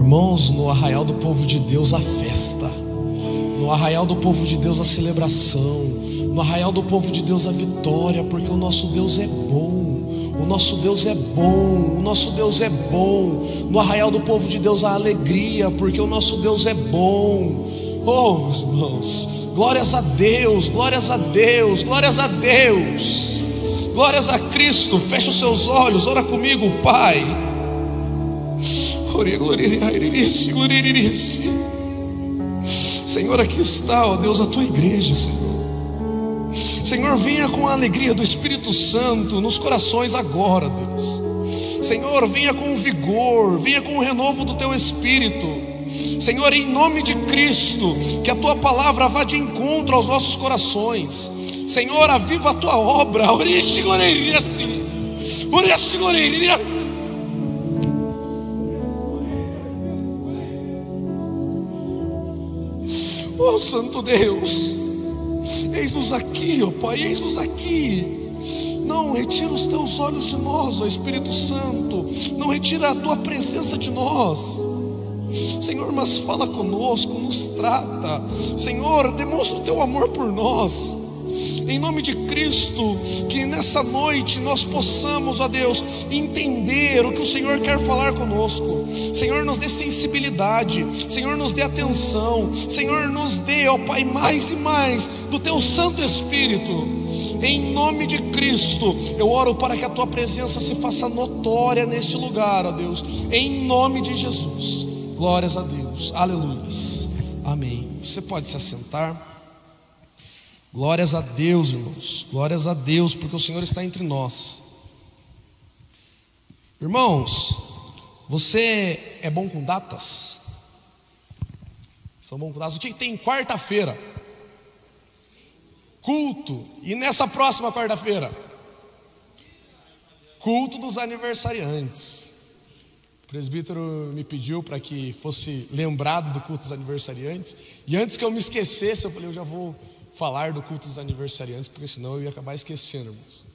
Irmãos, no arraial do povo de Deus a festa, no arraial do povo de Deus a celebração, no arraial do povo de Deus a vitória, porque o nosso Deus é bom, o nosso Deus é bom, o nosso Deus é bom. No arraial do povo de Deus a alegria, porque o nosso Deus é bom. Oh, meus irmãos, glórias a Deus, glórias a Deus, glórias a Deus, glórias a Cristo. Feche os seus olhos, ora comigo, Pai. Senhor, aqui está, ó Deus, a tua igreja, Senhor. Senhor, venha com a alegria do Espírito Santo nos corações agora, Deus. Senhor, venha com o vigor, venha com o renovo do teu Espírito. Senhor, em nome de Cristo, que a tua palavra vá de encontro aos nossos corações. Senhor, aviva a tua obra. Oh, Santo Deus, eis-nos aqui, ó Pai, eis-nos aqui. Não retira os teus olhos de nós, ó Espírito Santo. Não retira a tua presença de nós, Senhor, mas fala conosco, nos trata. Senhor, demonstra o teu amor por nós. Em nome de Cristo, que nessa noite nós possamos, ó Deus, entender o que o Senhor quer falar conosco. Senhor, nos dê sensibilidade, Senhor, nos dê atenção, Senhor, nos dê, ó Pai, mais e mais do teu Santo Espírito. Em nome de Cristo, eu oro para que a tua presença se faça notória neste lugar, ó Deus, em nome de Jesus. Glórias a Deus, aleluias, amém. Você pode se assentar. Glórias a Deus, irmãos, glórias a Deus, porque o Senhor está entre nós. Irmãos, você é bom com datas? São bom com datas? O que tem quarta-feira? Culto. E nessa próxima quarta-feira? Culto dos aniversariantes. O presbítero me pediu para que fosse lembrado do culto dos aniversariantes. E antes que eu me esquecesse, eu falei, eu já vou falar do culto dos aniversariantes, porque senão eu ia acabar esquecendo, irmãos.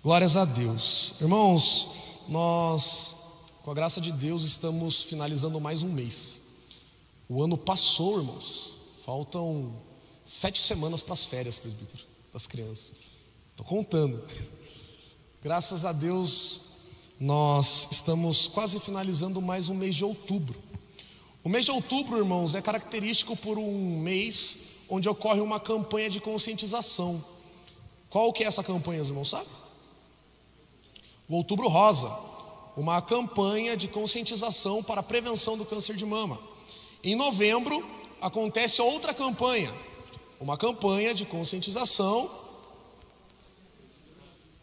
Glórias a Deus. Irmãos, nós, com a graça de Deus, estamos finalizando mais um mês. O ano passou, irmãos. Faltam 7 semanas para as férias, presbítero, das crianças. Estou contando. Graças a Deus, nós estamos quase finalizando mais um mês de outubro. O mês de outubro, irmãos, é característico por um mês onde ocorre uma campanha de conscientização. Qual que é essa campanha, os irmãos sabem? O Outubro Rosa, uma campanha de conscientização para a prevenção do câncer de mama. Em novembro acontece outra campanha, uma campanha de conscientização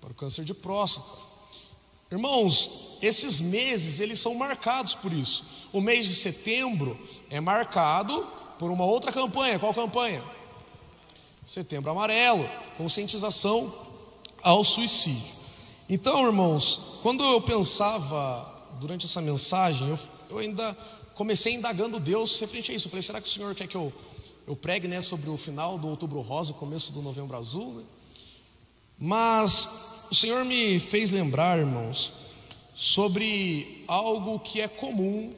para o câncer de próstata. Irmãos, esses meses eles são marcados por isso. O mês de setembro é marcado por uma outra campanha. Qual campanha? Setembro Amarelo, conscientização ao suicídio. Então, irmãos, quando eu pensava durante essa mensagem, eu ainda comecei indagando Deus referente a isso. Eu falei, será que o Senhor quer que eu pregue, né, sobre o final do Outubro Rosa, o começo do Novembro Azul, né? Mas o Senhor me fez lembrar, irmãos, sobre algo que é comum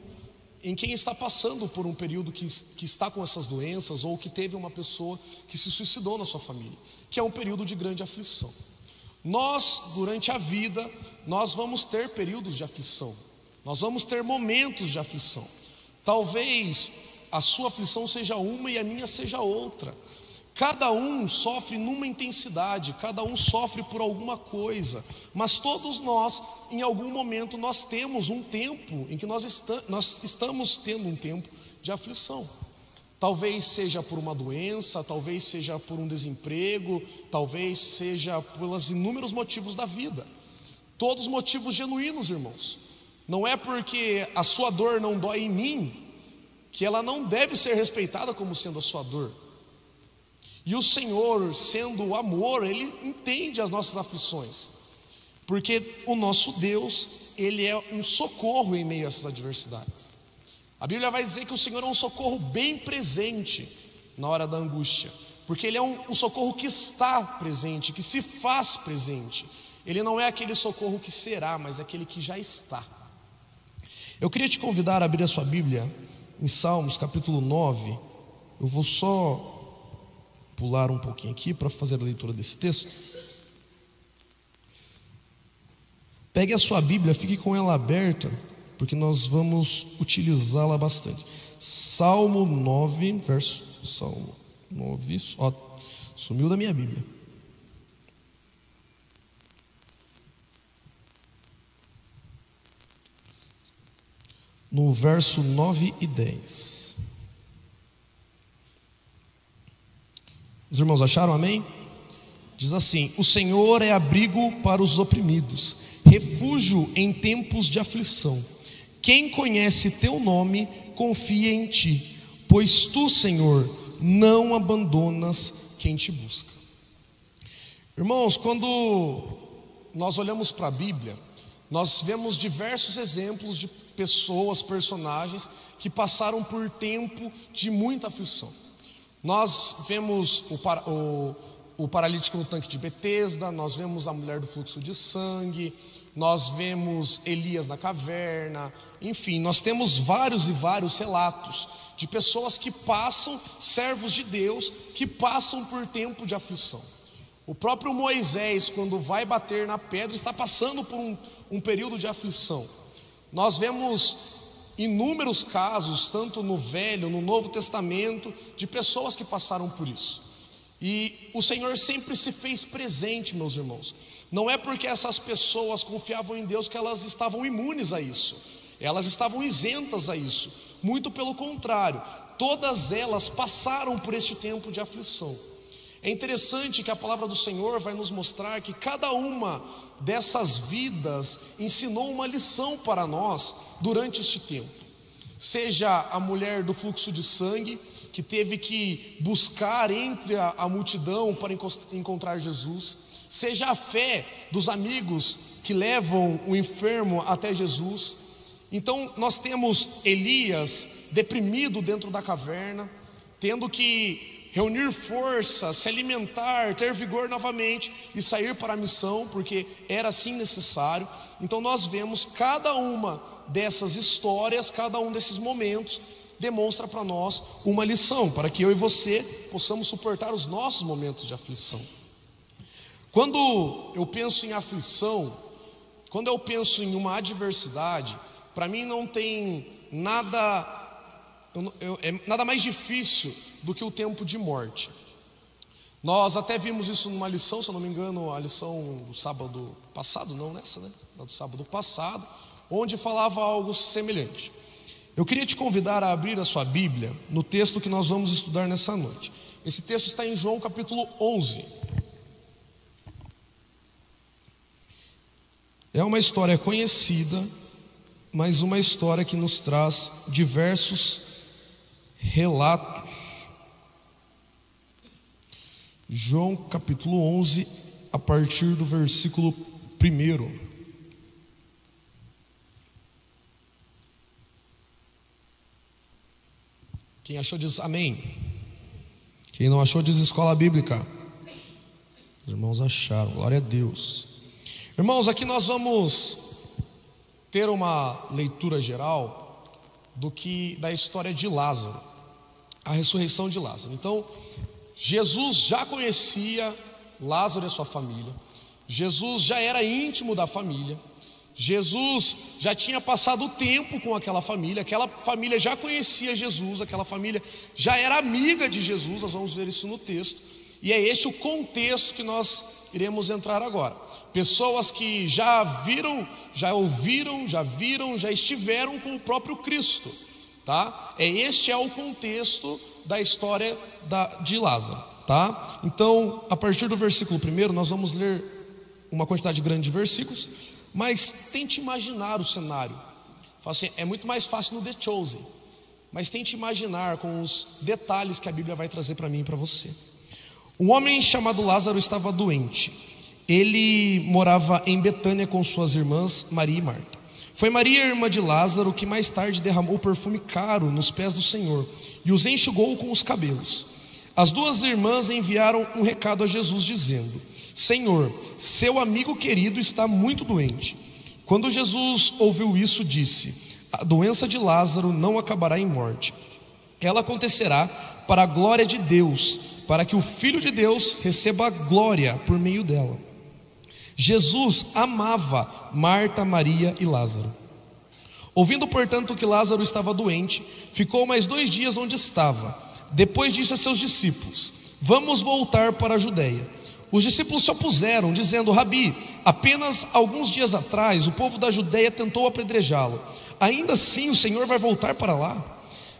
em quem está passando por um período que está com essas doenças, ou que teve uma pessoa que se suicidou na sua família, que é um período de grande aflição. Nós, durante a vida, nós vamos ter períodos de aflição, nós vamos ter momentos de aflição. Talvez a sua aflição seja uma e a minha seja outra. Cada um sofre numa intensidade, cada um sofre por alguma coisa, mas todos nós, em algum momento, nós temos um tempo em que nós estamos tendo um tempo de aflição. Talvez seja por uma doença, talvez seja por um desemprego, talvez seja pelos inúmeros motivos da vida. Todos motivos genuínos, irmãos. Não é porque a sua dor não dói em mim que ela não deve ser respeitada como sendo a sua dor. E o Senhor, sendo o amor, Ele entende as nossas aflições, porque o nosso Deus, Ele é um socorro em meio a essas adversidades. A Bíblia vai dizer que o Senhor é um socorro bem presente na hora da angústia, porque Ele é um socorro que está presente, que se faz presente. Ele não é aquele socorro que será, mas aquele que já está. Eu queria te convidar a abrir a sua Bíblia em Salmos capítulo 9. Eu vou só pular um pouquinho aqui para fazer a leitura desse texto. Pegue a sua Bíblia, fique com ela aberta, porque nós vamos utilizá-la bastante. Salmo 9, Salmo 9, sumiu da minha Bíblia. No verso 9 e 10. Os irmãos acharam, amém? Diz assim: o Senhor é abrigo para os oprimidos, refúgio em tempos de aflição. Quem conhece teu nome, confia em ti, pois tu, Senhor, não abandonas quem te busca. Irmãos, quando nós olhamos para a Bíblia, nós vemos diversos exemplos de pessoas, personagens que passaram por tempo de muita aflição. Nós vemos o paralítico no tanque de Betesda, nós vemos a mulher do fluxo de sangue, nós vemos Elias na caverna, enfim, nós temos vários e vários relatos de pessoas que passam, servos de Deus, que passam por tempo de aflição. O próprio Moisés, quando vai bater na pedra, está passando por um período de aflição. Nós vemos inúmeros casos, tanto no Velho, no Novo Testamento, de pessoas que passaram por isso. E o Senhor sempre se fez presente, meus irmãos. Não é porque essas pessoas confiavam em Deus que elas estavam imunes a isso, elas estavam isentas a isso. Muito pelo contrário, todas elas passaram por este tempo de aflição. É interessante que a palavra do Senhor vai nos mostrar que cada uma dessas vidas ensinou uma lição para nós durante este tempo. Seja a mulher do fluxo de sangue, que teve que buscar entre a multidão para encontrar Jesus, seja a fé dos amigos que levam o enfermo até Jesus. Então nós temos Elias deprimido dentro da caverna, tendo que reunir força, se alimentar, ter vigor novamente e sair para a missão, porque era assim necessário. Então nós vemos cada uma dessas histórias, cada um desses momentos demonstra para nós uma lição, para que eu e você possamos suportar os nossos momentos de aflição. Quando eu penso em aflição, quando eu penso em uma adversidade, para mim não tem nada mais difícil do que o tempo de morte. Nós até vimos isso numa lição, se eu não me engano, a lição do sábado passado, não nessa, né? Do sábado passado, onde falava algo semelhante. Eu queria te convidar a abrir a sua Bíblia no texto que nós vamos estudar nessa noite. Esse texto está em João capítulo 11. É uma história conhecida, mas uma história que nos traz diversos relatos. João capítulo 11, a partir do versículo 1. Quem achou diz amém. Quem não achou diz escola bíblica. Os irmãos acharam, glória a Deus. Irmãos, aqui nós vamos ter uma leitura geral da história de Lázaro, a ressurreição de Lázaro. Então, Jesus já conhecia Lázaro e a sua família, Jesus já era íntimo da família, Jesus já tinha passado o tempo com aquela família já conhecia Jesus, aquela família já era amiga de Jesus. Nós vamos ver isso no texto, e é este o contexto que nós iremos entrar agora. Pessoas que já viram, já ouviram, já viram, já estiveram com o próprio Cristo, tá? Este é o contexto da história de Lázaro, tá? Então, a partir do versículo 1, nós vamos ler uma quantidade grande de versículos, mas tente imaginar o cenário. Fala assim, é muito mais fácil no The Chosen, mas tente imaginar com os detalhes que a Bíblia vai trazer para mim e para você. Um homem chamado Lázaro estava doente. Ele morava em Betânia com suas irmãs Maria e Marta. Foi Maria, irmã de Lázaro, que mais tarde derramou perfume caro nos pés do Senhor e os enxugou com os cabelos. As duas irmãs enviaram um recado a Jesus dizendo: Senhor, seu amigo querido está muito doente. Quando Jesus ouviu isso, disse: a doença de Lázaro não acabará em morte. Ela acontecerá para a glória de Deus, para que o Filho de Deus receba a glória por meio dela. Jesus amava Marta, Maria e Lázaro. Ouvindo, portanto, que Lázaro estava doente, ficou mais 2 dias onde estava. Depois disse a seus discípulos: vamos voltar para a Judeia. Os discípulos se opuseram, dizendo: Rabi, apenas alguns dias atrás o povo da Judeia tentou apedrejá-lo. Ainda assim o Senhor vai voltar para lá?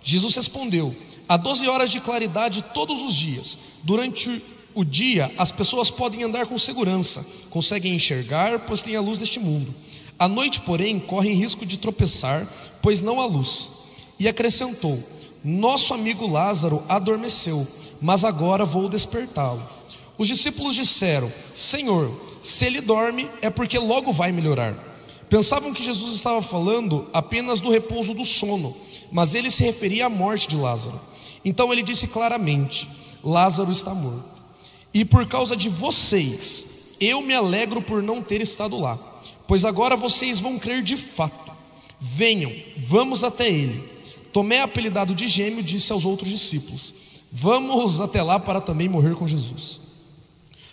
Jesus respondeu: há 12 horas de claridade todos os dias. Durante o dia as pessoas podem andar com segurança, conseguem enxergar, pois têm a luz deste mundo. À noite, porém, correm risco de tropeçar, pois não há luz. E acrescentou: nosso amigo Lázaro adormeceu, mas agora vou despertá-lo. Os discípulos disseram: Senhor, se ele dorme é porque logo vai melhorar. Pensavam que Jesus estava falando apenas do repouso do sono, mas ele se referia à morte de Lázaro. Então ele disse claramente: Lázaro está morto. E por causa de vocês, eu me alegro por não ter estado lá, pois agora vocês vão crer de fato. Venham, vamos até ele. Tomé, apelidado de Gêmeo, disse aos outros discípulos: vamos até lá para também morrer com Jesus.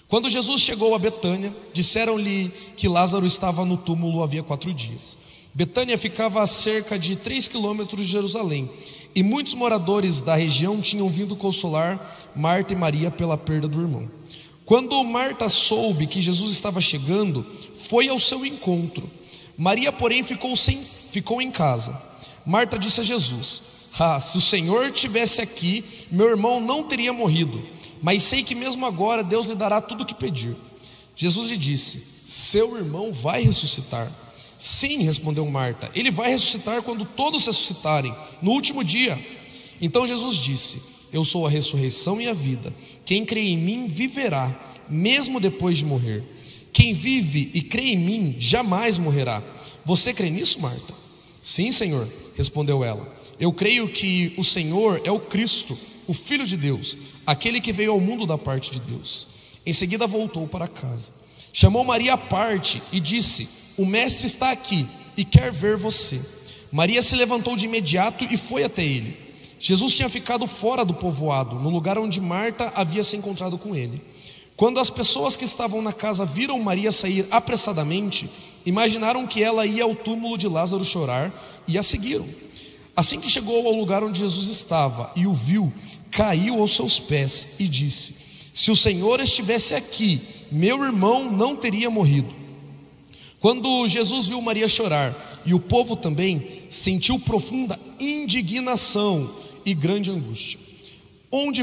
Quando Jesus chegou a Betânia, disseram-lhe que Lázaro estava no túmulo havia 4 dias. Betânia ficava a cerca de 3 quilômetros de Jerusalém, e muitos moradores da região tinham vindo consolar Marta e Maria pela perda do irmão. Quando Marta soube que Jesus estava chegando, foi ao seu encontro. Maria, porém, ficou em casa. Marta disse a Jesus: se o Senhor estivesse aqui, meu irmão não teria morrido. Mas sei que mesmo agora Deus lhe dará tudo o que pedir. Jesus lhe disse: seu irmão vai ressuscitar. Sim, respondeu Marta, ele vai ressuscitar quando todos ressuscitarem, no último dia. Então Jesus disse: eu sou a ressurreição e a vida. Quem crê em mim viverá, mesmo depois de morrer. Quem vive e crê em mim jamais morrerá. Você crê nisso, Marta? Sim, Senhor, respondeu ela. Eu creio que o Senhor é o Cristo, o Filho de Deus, aquele que veio ao mundo da parte de Deus. Em seguida voltou para casa. Chamou Maria à parte e disse: o mestre está aqui e quer ver você. Maria se levantou de imediato e foi até ele. Jesus tinha ficado fora do povoado, no lugar onde Marta havia se encontrado com ele. Quando as pessoas que estavam na casa viram Maria sair apressadamente, imaginaram que ela ia ao túmulo de Lázaro chorar e a seguiram. Assim que chegou ao lugar onde Jesus estava e o viu, caiu aos seus pés e disse: se o Senhor estivesse aqui, meu irmão não teria morrido. Quando Jesus viu Maria chorar e o povo também, sentiu profunda indignação e grande angústia. Onde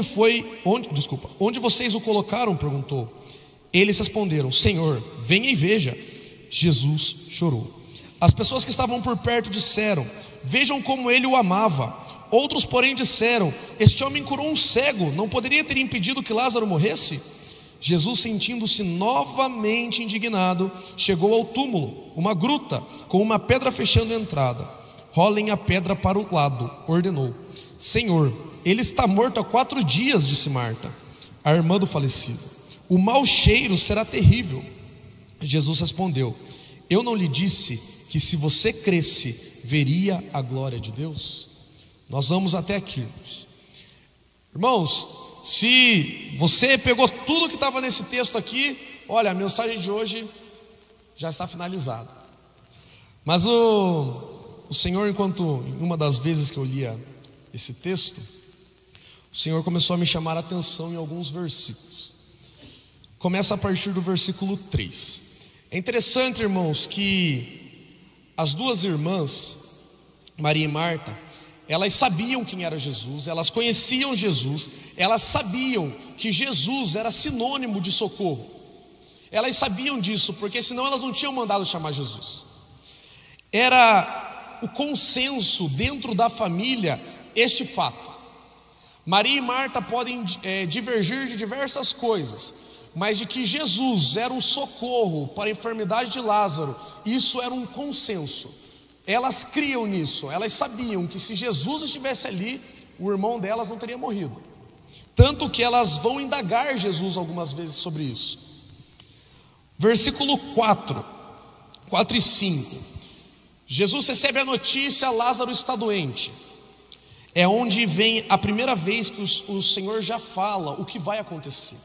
vocês o colocaram? Perguntou. Eles responderam: Senhor, venha e veja. Jesus chorou. As pessoas que estavam por perto disseram: vejam como ele o amava. Outros, porém, disseram: este homem curou um cego, não poderia ter impedido que Lázaro morresse? Jesus, sentindo-se novamente indignado, chegou ao túmulo, uma gruta, com uma pedra fechando a entrada. Rolem a pedra para o lado, ordenou. Senhor, ele está morto há 4 dias, disse Marta, a irmã do falecido. O mau cheiro será terrível. Jesus respondeu: eu não lhe disse que se você cresce, veria a glória de Deus? Nós vamos até aqui, irmãos. Irmãos, se você pegou tudo que estava nesse texto aqui, olha, a mensagem de hoje já está finalizada. Mas o Senhor, enquanto em uma das vezes que eu lia esse texto, o Senhor começou a me chamar a atenção em alguns versículos. Começa a partir do versículo 3. É interessante, irmãos, que as 2 irmãs, Maria e Marta, elas sabiam quem era Jesus, elas conheciam Jesus, elas sabiam que Jesus era sinônimo de socorro. Elas sabiam disso, porque senão elas não tinham mandado chamar Jesus. Era o consenso dentro da família este fato. Maria e Marta podem divergir de diversas coisas, mas de que Jesus era um socorro para a enfermidade de Lázaro, isso era um consenso. Elas criam nisso, elas sabiam que se Jesus estivesse ali, o irmão delas não teria morrido. Tanto que elas vão indagar Jesus algumas vezes sobre isso. Versículo 4 e 5. Jesus recebe a notícia: Lázaro está doente. É onde vem a primeira vez que o Senhor já fala o que vai acontecer.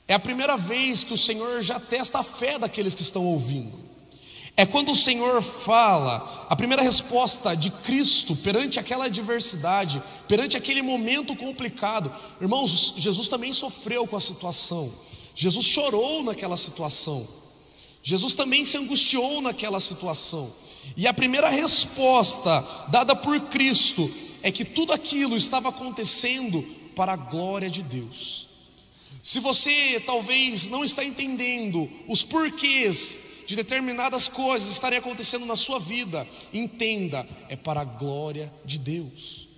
É a primeira vez que o Senhor já testa a fé daqueles que estão ouvindo. É quando o Senhor fala, a primeira resposta de Cristo perante aquela adversidade, perante aquele momento complicado. Irmãos, Jesus também sofreu com a situação. Jesus chorou naquela situação. Jesus também se angustiou naquela situação. E a primeira resposta dada por Cristo é que tudo aquilo estava acontecendo para a glória de Deus. Se você talvez não está entendendo os porquês de determinadas coisas estarem acontecendo na sua vida, entenda, é para a glória de Deus.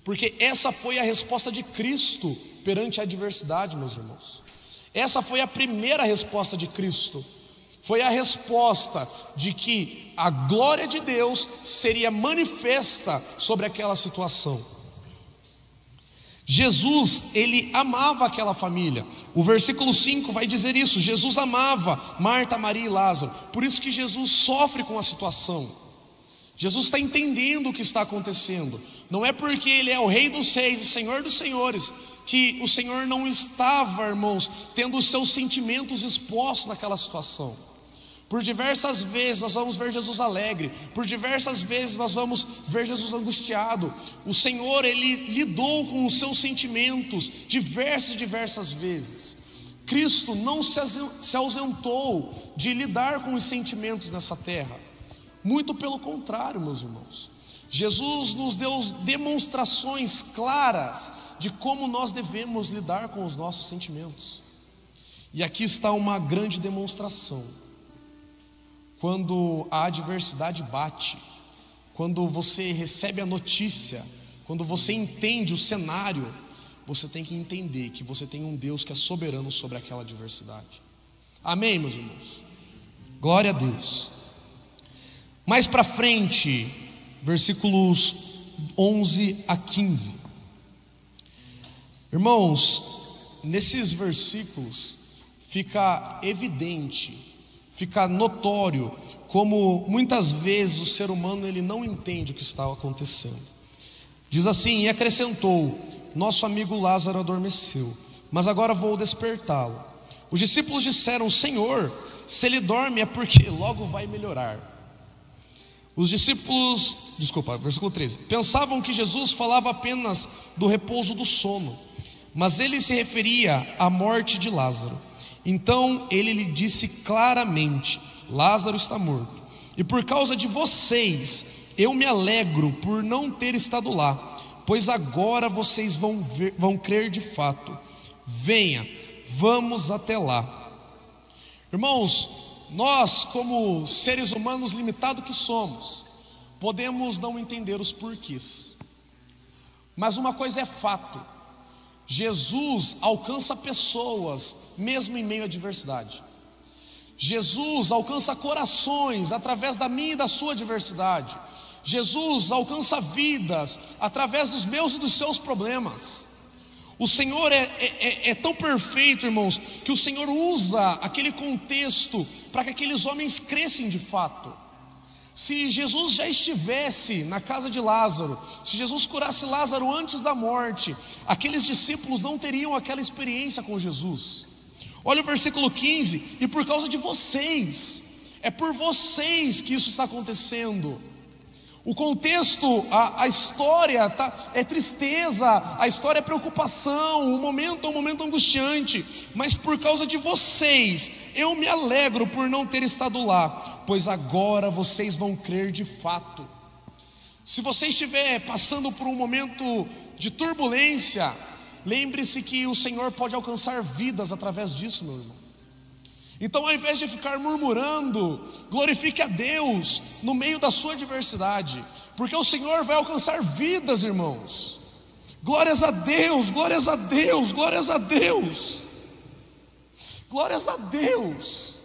Porque essa foi a resposta de Cristo perante a adversidade, meus irmãos. Essa foi a primeira resposta de Cristo. Foi a resposta de que a glória de Deus seria manifesta sobre aquela situação. Jesus, ele amava aquela família. O versículo 5 vai dizer isso. Jesus amava Marta, Maria e Lázaro. Por isso que Jesus sofre com a situação. Jesus está entendendo o que está acontecendo. Não é porque ele é o Rei dos Reis e Senhor dos Senhores que o Senhor não estava, irmãos, tendo os seus sentimentos expostos naquela situação. Por diversas vezes nós vamos ver Jesus alegre, por diversas vezes nós vamos ver Jesus angustiado. O Senhor, ele lidou com os seus sentimentos diversas vezes. Cristo não se ausentou de lidar com os sentimentos nessa terra. Muito pelo contrário, meus irmãos. Jesus nos deu demonstrações claras de como nós devemos lidar com os nossos sentimentos. E aqui está uma grande demonstração. Quando a adversidade bate, quando você recebe a notícia, quando você entende o cenário, você tem que entender que você tem um Deus que é soberano sobre aquela adversidade. Amém, meus irmãos? Glória a Deus. Mais para frente, versículos 11 a 15. Irmãos, nesses versículos fica evidente, fica notório como muitas vezes o ser humano ele não entende o que está acontecendo. Diz assim: e acrescentou: nosso amigo Lázaro adormeceu, mas agora vou despertá-lo. Os discípulos disseram: Senhor, se ele dorme é porque logo vai melhorar. Os discípulos, versículo 13, pensavam que Jesus falava apenas do repouso do sono, mas ele se referia à morte de Lázaro. Então ele lhe disse claramente: Lázaro está morto, e por causa de vocês eu me alegro por não ter estado lá, pois agora vocês vão crer de fato. Venha, vamos até lá. Irmãos, nós como seres humanos limitados que somos, podemos não entender os porquês, mas uma coisa é fato: Jesus alcança pessoas mesmo em meio à adversidade. Jesus alcança corações através da minha e da sua adversidade. Jesus alcança vidas através dos meus e dos seus problemas. O Senhor é tão perfeito, irmãos, que o Senhor usa aquele contexto para que aqueles homens crescem de fato. Se Jesus já estivesse na casa de Lázaro, se Jesus curasse Lázaro antes da morte, aqueles discípulos não teriam aquela experiência com Jesus. Olha o versículo 15: e por causa de vocês, é por vocês que isso está acontecendo. O contexto, a história é tristeza, a história é preocupação, o momento é um momento angustiante, mas por causa de vocês, eu me alegro por não ter estado lá, pois agora vocês vão crer de fato. Se você estiver passando por um momento de turbulência, lembre-se que o Senhor pode alcançar vidas através disso, meu irmão. Então, ao invés de ficar murmurando, glorifique a Deus no meio da sua adversidade, porque o Senhor vai alcançar vidas, irmãos. Glórias a Deus, glórias a Deus, glórias a Deus, glórias a Deus.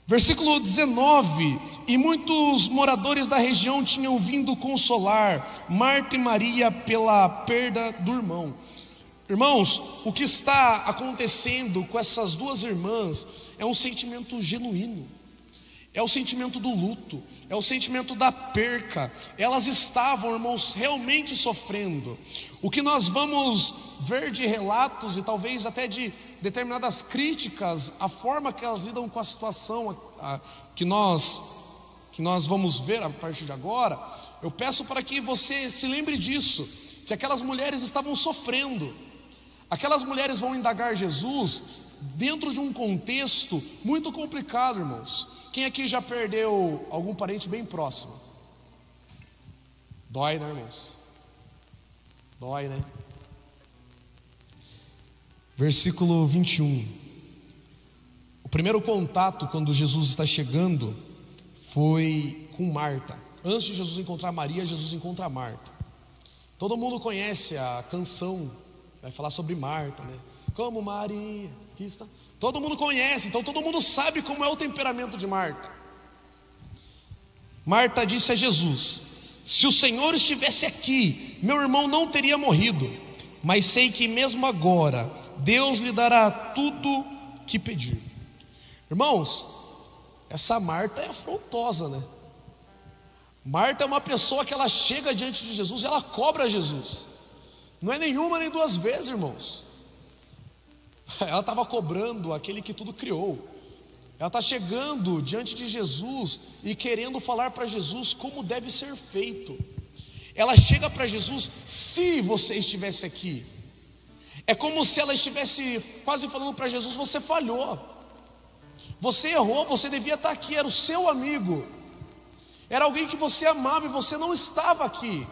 Versículo 19: e muitos moradores da região tinham vindo consolar Marta e Maria pela perda do irmão. Irmãos, o que está acontecendo com essas duas irmãs é um sentimento genuíno, É o sentimento do luto, é o sentimento da perca. Elas estavam, irmãos, realmente sofrendo. O que nós vamos ver de relatos e talvez até de determinadas críticas, a forma que elas lidam com a situação que nós vamos ver a partir de agora, eu peço para que você se lembre disso, que aquelas mulheres estavam sofrendo. Aquelas mulheres vão indagar Jesus dentro de um contexto muito complicado, irmãos. Quem aqui já perdeu algum parente bem próximo? Dói, né, irmãos? Dói, né? Versículo 21. O primeiro contato quando Jesus está chegando foi com Marta. Antes de Jesus encontrar Maria, Jesus encontra Marta. Todo mundo conhece a canção, vai falar sobre Marta, né? Como Maria, aqui está. Todo mundo conhece, então todo mundo sabe como é o temperamento de Marta. Marta disse a Jesus: se o Senhor estivesse aqui, meu irmão não teria morrido. Mas sei que mesmo agora Deus lhe dará tudo que pedir. Irmãos, essa Marta é afrontosa, né? Marta é uma pessoa que ela chega diante de Jesus e ela cobra Jesus. Não é nenhuma nem duas vezes, irmãos. Ela estava cobrando aquele que tudo criou. Ela está chegando diante de Jesus e querendo falar para Jesus como deve ser feito. Ela chega para Jesus: se você estivesse aqui. É como se ela estivesse quase falando para Jesus: você falhou, você errou, você devia estar aqui, era o seu amigo, era alguém que você amava e você não estava aqui.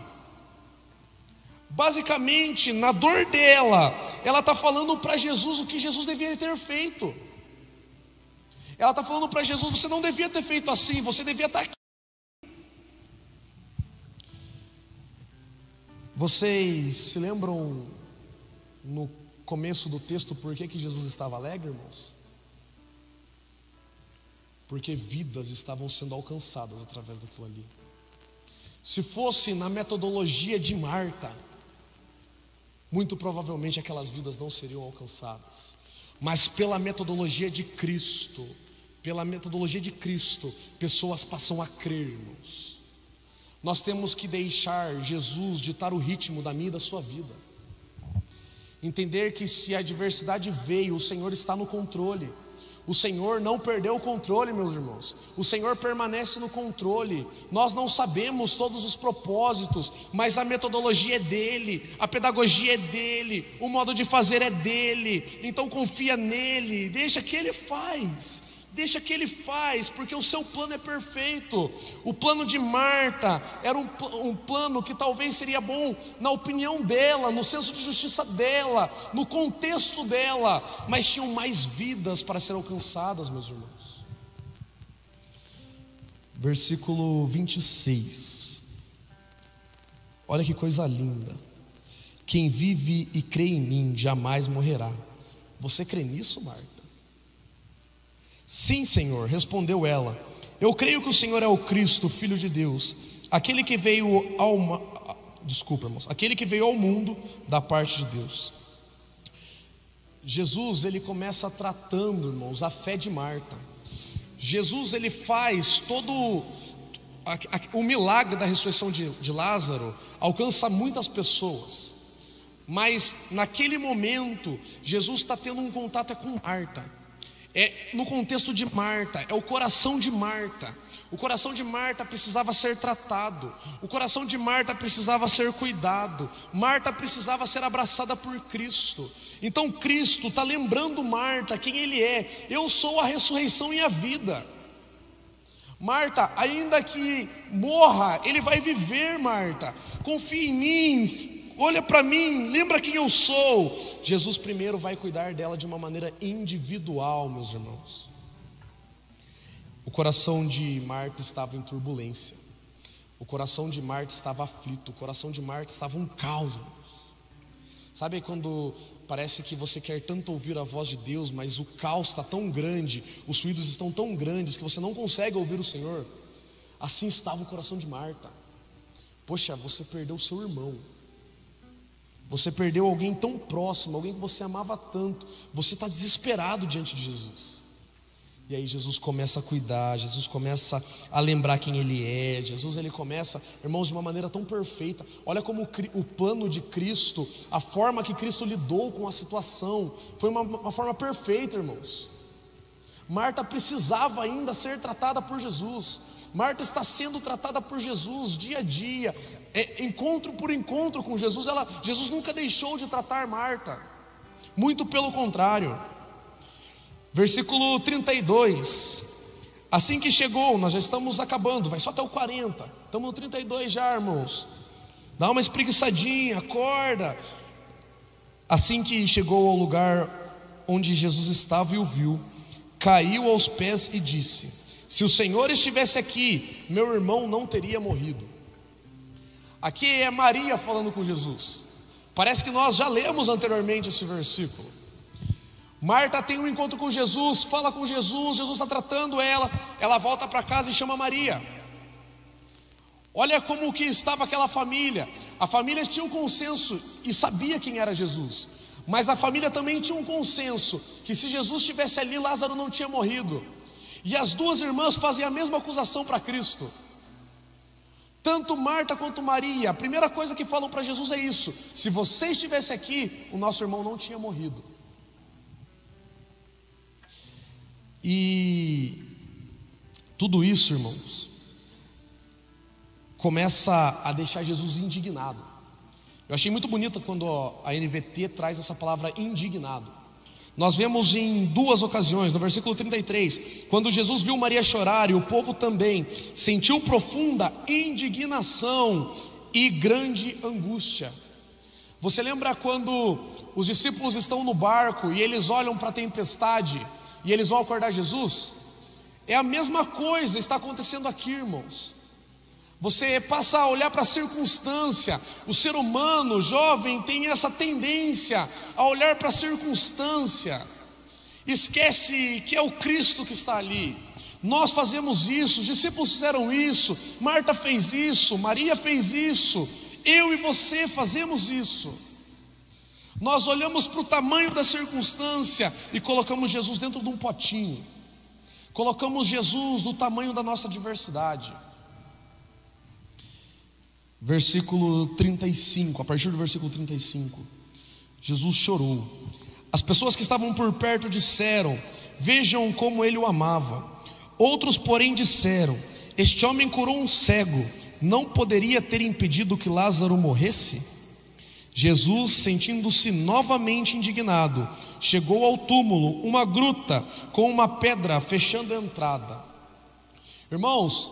Basicamente, na dor dela, ela está falando para Jesus o que Jesus deveria ter feito. Ela está falando para Jesus: você não devia ter feito assim, você devia estar aqui. Vocês se lembram no começo do texto por que Jesus estava alegre, irmãos? Porque vidas estavam sendo alcançadas através daquilo ali. Se fosse na metodologia de Marta, muito provavelmente aquelas vidas não seriam alcançadas. Mas pela metodologia de Cristo, pessoas passam a crer, irmãos. Nós temos que deixar Jesus ditar o ritmo da minha e da sua vida. Entender que se a adversidade veio, o Senhor está no controle. O Senhor não perdeu o controle, meus irmãos. O Senhor permanece no controle. Nós não sabemos todos os propósitos, mas a metodologia é dele, a pedagogia é dele, o modo de fazer é dele. Então confia nele, deixa que ele faz. Deixa que ele faz, porque o seu plano é perfeito. O plano de Marta era um plano que talvez seria bom na opinião dela, no senso de justiça dela, no contexto dela, mas tinham mais vidas para serem alcançadas, meus irmãos. Versículo 26. Olha que coisa linda. Quem vive e crê em mim jamais morrerá. Você crê nisso, Marta? Sim, Senhor, respondeu ela. Eu creio que o Senhor é o Cristo, Filho de Deus, aquele que veio ao mundo da parte de Deus. Jesus, ele começa tratando, irmãos, a fé de Marta. Jesus, ele faz todo o milagre da ressurreição de Lázaro, alcança muitas pessoas. Mas naquele momento, Jesus está tendo um contato com Marta. É no contexto de Marta, é o coração de Marta. O coração de Marta precisava ser tratado. O coração de Marta precisava ser cuidado. Marta precisava ser abraçada por Cristo. Então Cristo está lembrando Marta quem Ele é. Eu sou a ressurreição e a vida. Marta, ainda que morra, Ele vai viver, Marta. Confia em mim. Olha para mim, lembra quem eu sou. Jesus primeiro vai cuidar dela de uma maneira individual, meus irmãos. O coração de Marta estava em turbulência. O coração de Marta estava aflito. O coração de Marta estava um caos, irmãos. Sabe quando parece que você quer tanto ouvir a voz de Deus, mas o caos está tão grande, os ruídos estão tão grandes que você não consegue ouvir o Senhor? Assim estava o coração de Marta. Poxa, você perdeu o seu irmão. Você perdeu alguém tão próximo, alguém que você amava tanto. Você está desesperado diante de Jesus. E aí Jesus começa a cuidar, Jesus começa a lembrar quem Ele é. Jesus, Ele começa, irmãos, de uma maneira tão perfeita. Olha como o plano de Cristo, a forma que Cristo lidou com a situação, foi uma forma perfeita, irmãos. Marta precisava ainda ser tratada por Jesus. Marta está sendo tratada por Jesus dia a dia, encontro por encontro com Jesus. Jesus nunca deixou de tratar Marta, muito pelo contrário. Versículo 32: assim que chegou, nós já estamos acabando, vai só até o 40, estamos no 32 já, irmãos. Dá uma espreguiçadinha, acorda. Assim que chegou ao lugar onde Jesus estava e o viu, caiu aos pés e disse: se o Senhor estivesse aqui, meu irmão não teria morrido. Aqui é Maria falando com Jesus. Parece que nós já lemos anteriormente esse versículo. Marta tem um encontro com Jesus, fala com Jesus, Jesus está tratando ela, ela volta para casa e chama Maria. Olha como que estava aquela família. A família tinha um consenso e sabia quem era Jesus, mas a família também tinha um consenso que se Jesus estivesse ali, Lázaro não tinha morrido. E as duas irmãs fazem a mesma acusação para Cristo. Tanto Marta quanto Maria, a primeira coisa que falam para Jesus é isso: se você estivesse aqui, o nosso irmão não tinha morrido. E tudo isso, irmãos, começa a deixar Jesus indignado. Eu achei muito bonito quando a NVT traz essa palavra indignado. Nós vemos em duas ocasiões, no versículo 33, quando Jesus viu Maria chorar e o povo também, sentiu profunda indignação e grande angústia. Você lembra quando os discípulos estão no barco e eles olham para a tempestade e eles vão acordar Jesus? É a mesma coisa está acontecendo aqui, irmãos. Você passa a olhar para a circunstância. O ser humano jovem tem essa tendência a olhar para a circunstância, esquece que é o Cristo que está ali. Nós fazemos isso, os discípulos fizeram isso, Marta fez isso, Maria fez isso, eu e você fazemos isso. Nós olhamos para o tamanho da circunstância e colocamos Jesus dentro de um potinho, colocamos Jesus do tamanho da nossa adversidade. Versículo 35, a partir do versículo 35, Jesus chorou. As pessoas que estavam por perto disseram: vejam como ele o amava. Outros, porém, disseram: este homem curou um cego, não poderia ter impedido que Lázaro morresse? Jesus, sentindo-se novamente indignado, chegou ao túmulo, uma gruta com uma pedra fechando a entrada. Irmãos,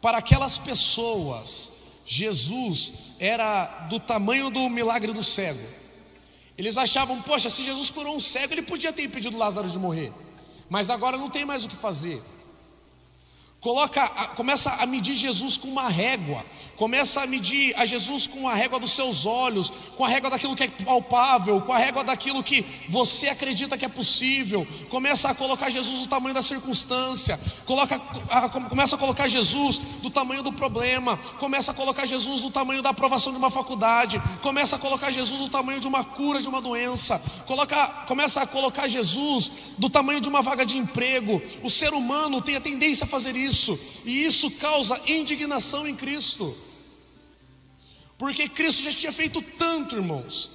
para aquelas pessoas, Jesus era do tamanho do milagre do cego. Eles achavam: poxa, se Jesus curou um cego, ele podia ter impedido Lázaro de morrer, mas agora não tem mais o que fazer. Começa a medir Jesus com uma régua, começa a medir a Jesus com a régua dos seus olhos, com a régua daquilo que é palpável, com a régua daquilo que você acredita que é possível. Começa a colocar Jesus do tamanho da circunstância, começa a colocar Jesus do tamanho do problema, começa a colocar Jesus do tamanho da aprovação de uma faculdade, começa a colocar Jesus do tamanho de uma cura de uma doença, começa a colocar Jesus do tamanho de uma vaga de emprego. O ser humano tem a tendência a fazer isso, e isso causa indignação em Cristo, porque Cristo já tinha feito tanto, irmãos.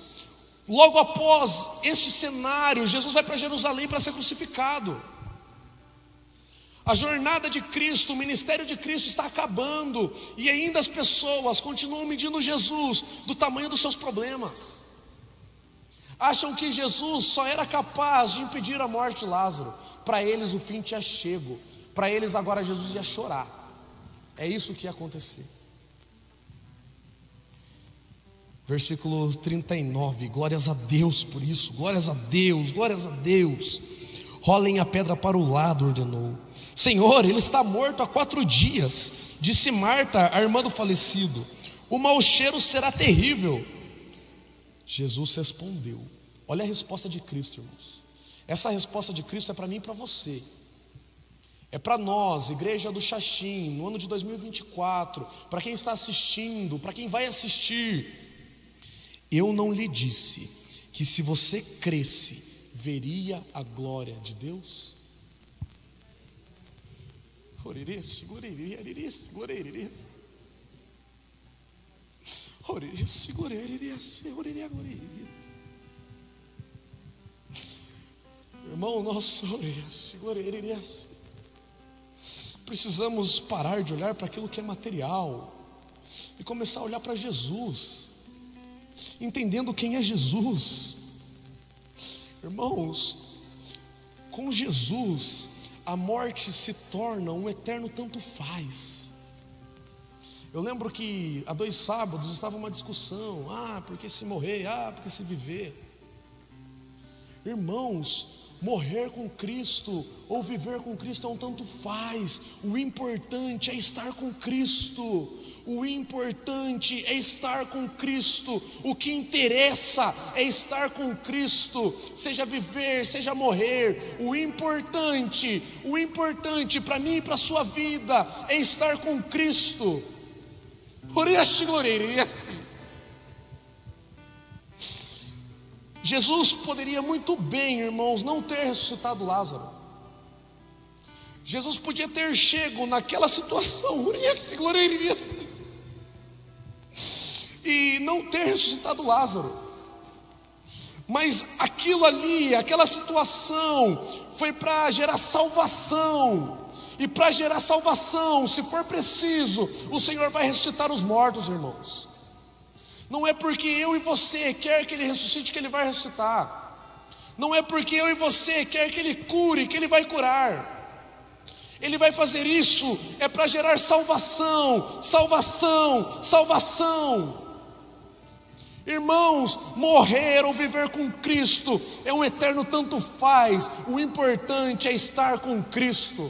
Logo após este cenário, Jesus vai para Jerusalém para ser crucificado. A jornada de Cristo, o ministério de Cristo está acabando, e ainda as pessoas continuam medindo Jesus do tamanho dos seus problemas. Acham que Jesus só era capaz de impedir a morte de Lázaro. Para eles o fim tinha chego. Para eles agora Jesus ia chorar. É isso que ia acontecer. Versículo 39, glórias a Deus por isso, glórias a Deus, glórias a Deus. Rolem a pedra para o lado, ordenou. Senhor, ele está morto há 4 dias, disse Marta, a irmã do falecido. O mau cheiro será terrível. Jesus respondeu. Olha a resposta de Cristo, irmãos. Essa resposta de Cristo é para mim e para você. É para nós, igreja do Xaxim, no ano de 2024, para quem está assistindo, para quem vai assistir. Eu não lhe disse que se você cresce, veria a glória de Deus? Irmão, nós precisamos parar de olhar para aquilo que é material e começar a olhar para Jesus, entendendo quem é Jesus. Irmãos, com Jesus a morte se torna um eterno tanto faz. Eu lembro que há 2 sábados estava uma discussão: porque se morrer, porque se viver. Irmãos, morrer com Cristo ou viver com Cristo é um tanto faz. O importante é estar com Cristo. O importante é estar com Cristo. O que interessa é estar com Cristo. Seja viver, seja morrer. O importante para mim e para a sua vida é estar com Cristo. Jesus poderia muito bem, irmãos, não ter ressuscitado Lázaro. Jesus podia ter chego naquela situação e não ter ressuscitado Lázaro. Mas aquilo ali, aquela situação foi para gerar salvação. E para gerar salvação, se for preciso, o Senhor vai ressuscitar os mortos, irmãos. Não é porque eu e você quer que Ele ressuscite que Ele vai ressuscitar. Não é porque eu e você quer que Ele cure que Ele vai curar. Ele vai fazer isso é para gerar salvação, salvação, salvação. Irmãos, morrer ou viver com Cristo é um eterno tanto faz. O importante é estar com Cristo.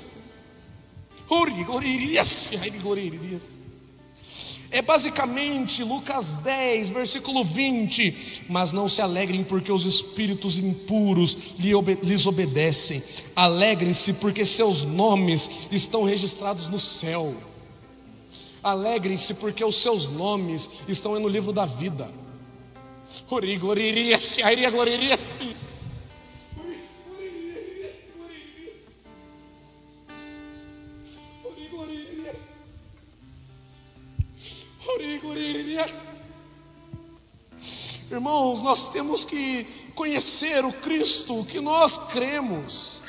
É basicamente Lucas 10, versículo 20. Mas não se alegrem porque os espíritos impuros lhes obedecem. Alegrem-se porque seus nomes estão registrados no céu. Alegrem-se porque os seus nomes estão no livro da vida. Irmãos, nós temos que conhecer o Cristo que nós cremos.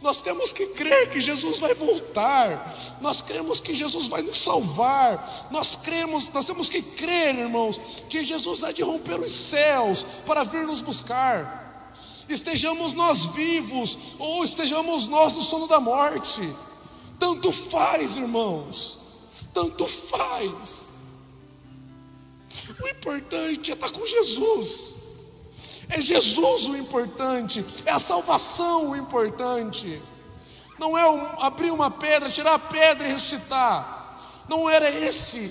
Nós temos que crer que Jesus vai voltar. Nós cremos que Jesus vai nos salvar. Nós temos que crer, irmãos, que Jesus há de romper os céus para vir nos buscar. Estejamos nós vivos ou estejamos nós no sono da morte, tanto faz, irmãos, tanto faz. O importante é estar com Jesus. É Jesus o importante, é a salvação o importante. Não é abrir uma pedra, tirar a pedra e ressuscitar. Não era esse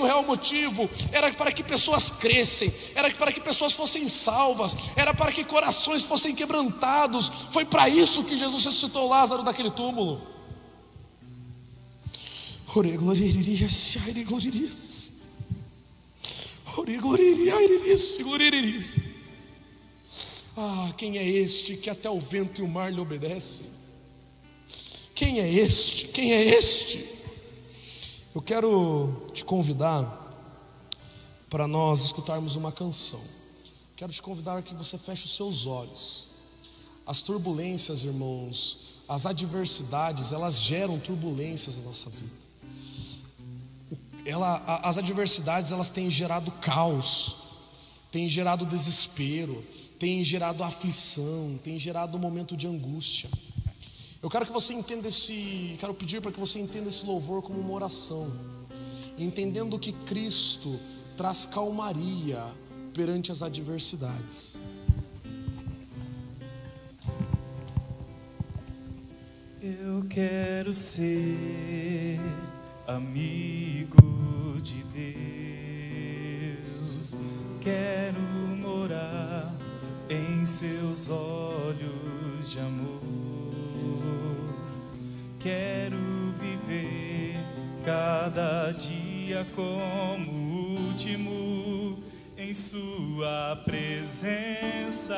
o real motivo. Era para que pessoas crescem, era para que pessoas fossem salvas, era para que corações fossem quebrantados. Foi para isso que Jesus ressuscitou Lázaro daquele túmulo. Quem é este que até o vento e o mar lhe obedecem? Quem é este? Quem é este? Eu quero te convidar para nós escutarmos uma canção. Quero te convidar que você feche os seus olhos. As turbulências, irmãos, as adversidades, elas geram turbulências na nossa vida. As adversidades, elas têm gerado caos, têm gerado desespero, têm gerado aflição, têm gerado um momento de angústia. Eu quero que você entenda quero pedir para que você entenda esse louvor como uma oração, entendendo que Cristo traz calmaria perante as adversidades. Eu quero ser amigo de Deus, quero morar em seus olhos de amor, quero viver cada dia como o último em sua presença.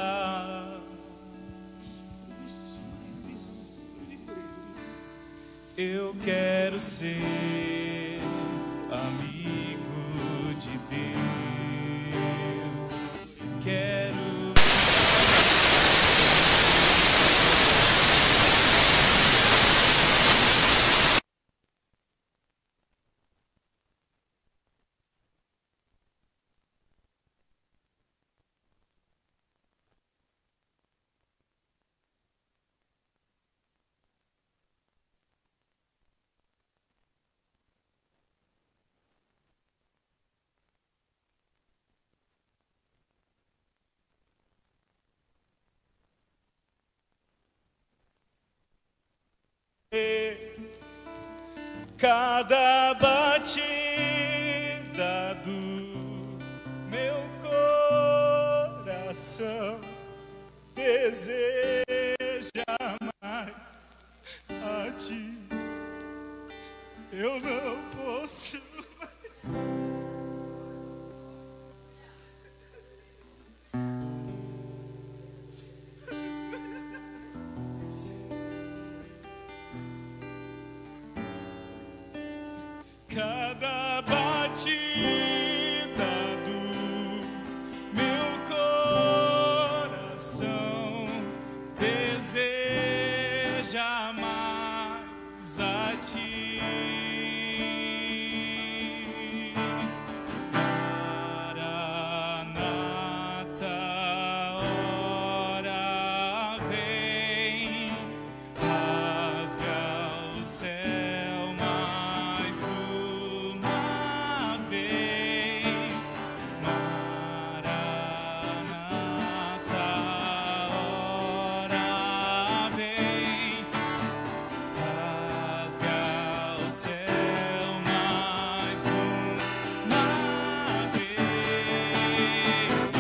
eu quero ser amigo de Deus. Quero cada batida do meu coração deseja mais a ti. Eu não posso. Cada batida do meu coração deseja mais a ti. Maranata, ora vem, rasga o céu mais uma vez. Maranata, ora vem, rasga o céu mais uma vez.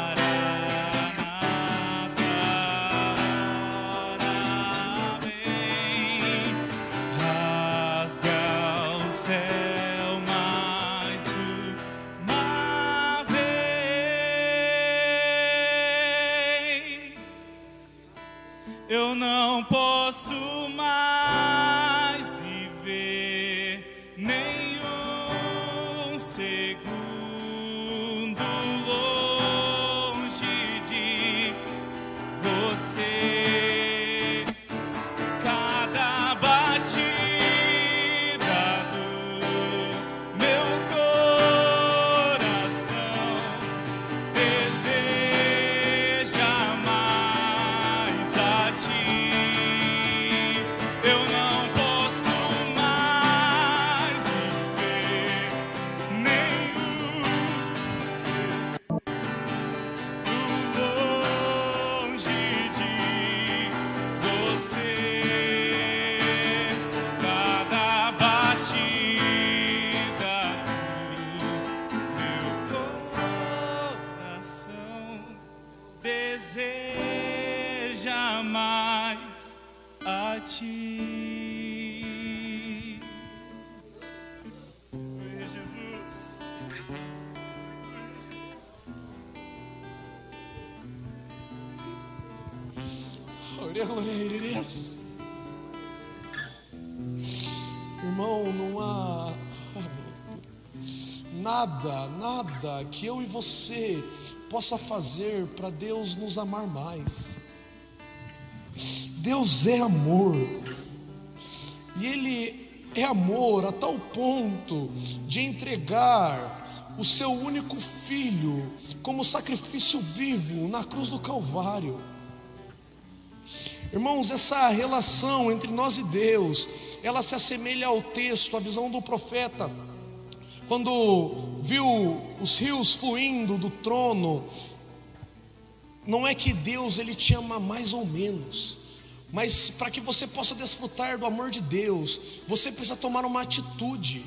Maranata, ora vem, rasga o céu mais uma vez. Eu não posso mais viver nenhum segundo longe de você. Cada batida do meu coração deseja mais a ti. Eu não posso mais viver nenhum segundo longe de você. Cada batida do meu coração deseja mais a ti. Jesus. Irmão, não há nada que eu e você possa fazer para Deus nos amar mais. Deus é amor, e Ele é amor a tal ponto de entregar o seu único filho como sacrifício vivo na cruz do Calvário. Irmãos, essa relação entre nós e Deus, ela se assemelha ao texto, à visão do profeta, quando viu os rios fluindo do trono. Não é que Deus ele te ama mais ou menos, mas para que você possa desfrutar do amor de Deus, você precisa tomar uma atitude.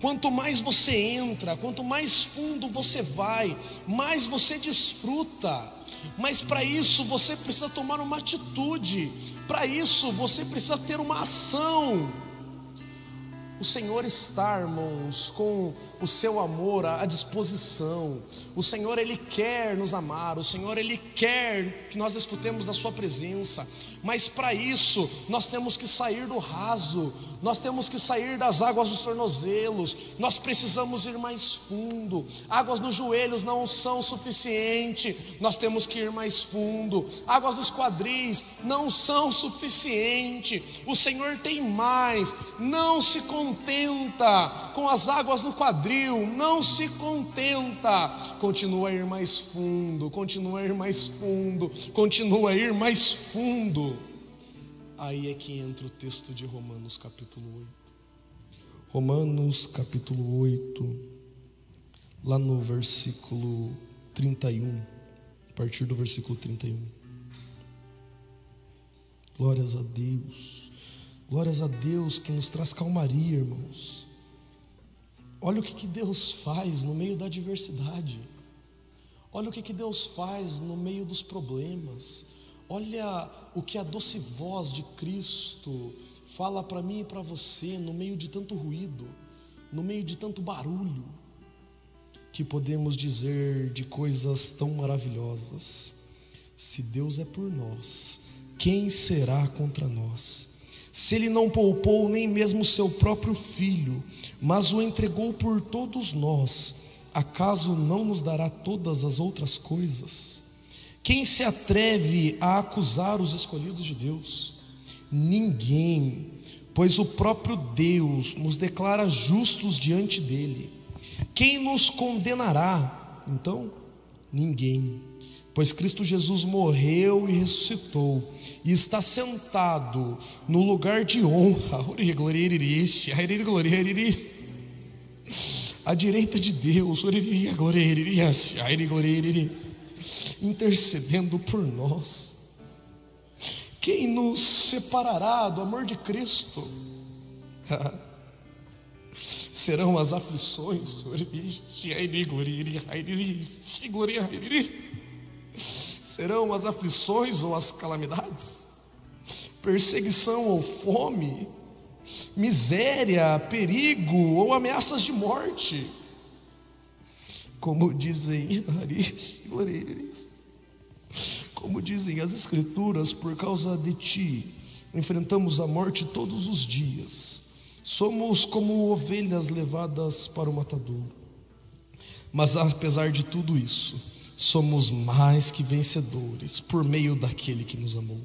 Quanto mais você entra, quanto mais fundo você vai, mais você desfruta. Mas para isso você precisa tomar uma atitude. Para isso você precisa ter uma ação. O Senhor está, irmãos, com o seu amor à disposição. O Senhor, Ele quer nos amar. O Senhor, Ele quer que nós desfrutemos da sua presença. Mas para isso, nós temos que sair do raso. Nós temos que sair das águas dos tornozelos. Nós precisamos ir mais fundo. Águas nos joelhos não são suficiente. Nós temos que ir mais fundo. Águas nos quadris não são suficiente. O Senhor tem mais. Não se contenta com as águas no quadril. Não se contenta. Continua a ir mais fundo. Continua a ir mais fundo. Continua a ir mais fundo. Aí é que entra o texto de Romanos capítulo 8. Romanos capítulo 8, lá no versículo 31, a partir do versículo 31. Glórias a Deus que nos traz calmaria, irmãos. Olha o que Deus faz no meio da adversidade. Olha o que Deus faz no meio dos problemas. Olha o que a doce voz de Cristo fala para mim e para você no meio de tanto ruído, no meio de tanto barulho, que podemos dizer de coisas tão maravilhosas. Se Deus é por nós, quem será contra nós? Se Ele não poupou nem mesmo seu próprio Filho, mas o entregou por todos nós, acaso não nos dará todas as outras coisas? Quem se atreve a acusar os escolhidos de Deus? Ninguém, pois o próprio Deus nos declara justos diante dele. Quem nos condenará? Então, ninguém, pois Cristo Jesus morreu e ressuscitou, e está sentado no lugar de honra, à direita de Deus, intercedendo por nós. Quem nos separará do amor de Cristo? Serão as aflições, serão as aflições ou as calamidades, perseguição ou fome, miséria, perigo ou ameaças de morte, como dizem as Escrituras, por causa de ti enfrentamos a morte todos os dias. Somos como ovelhas levadas para o matador. Mas apesar de tudo isso, somos mais que vencedores por meio daquele que nos amou.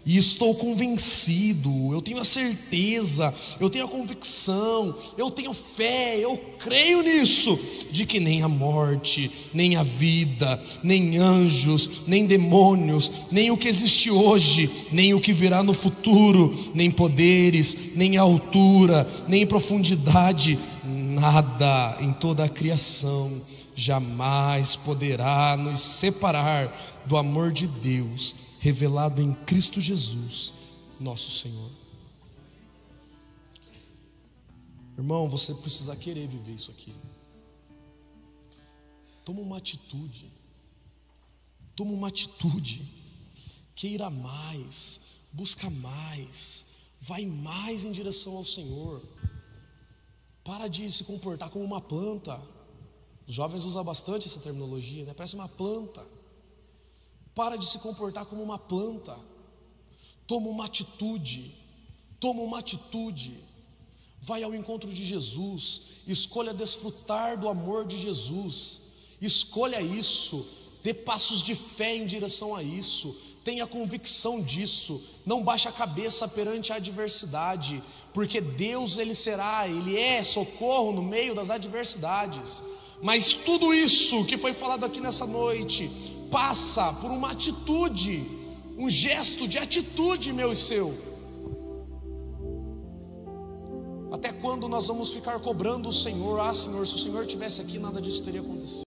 E estou convencido, eu tenho a certeza, eu tenho a convicção, eu tenho fé, eu creio nisso, de que nem a morte, nem a vida, nem anjos, nem demônios, nem o que existe hoje, nem o que virá no futuro, nem poderes, nem altura, nem profundidade, nada em toda a criação jamais poderá nos separar do amor de Deus revelado em Cristo Jesus, nosso Senhor. Irmão, você precisa querer viver isso aqui. Toma uma atitude. Queira mais, busca mais, vai mais em direção ao Senhor. Para de se comportar como uma planta. Os jovens usam bastante essa terminologia, né? Parece uma planta. Para de se comportar como uma planta. Toma uma atitude. Vai ao encontro de Jesus. Escolha desfrutar do amor de Jesus. Escolha isso. Dê passos de fé em direção a isso. Tenha convicção disso. Não baixe a cabeça perante a adversidade, porque Deus, Ele é socorro no meio das adversidades. Mas tudo isso que foi falado aqui nessa noite passa por uma atitude, um gesto de atitude meu e seu. Até quando nós vamos ficar cobrando o Senhor? Senhor, se o Senhor estivesse aqui, nada disso teria acontecido.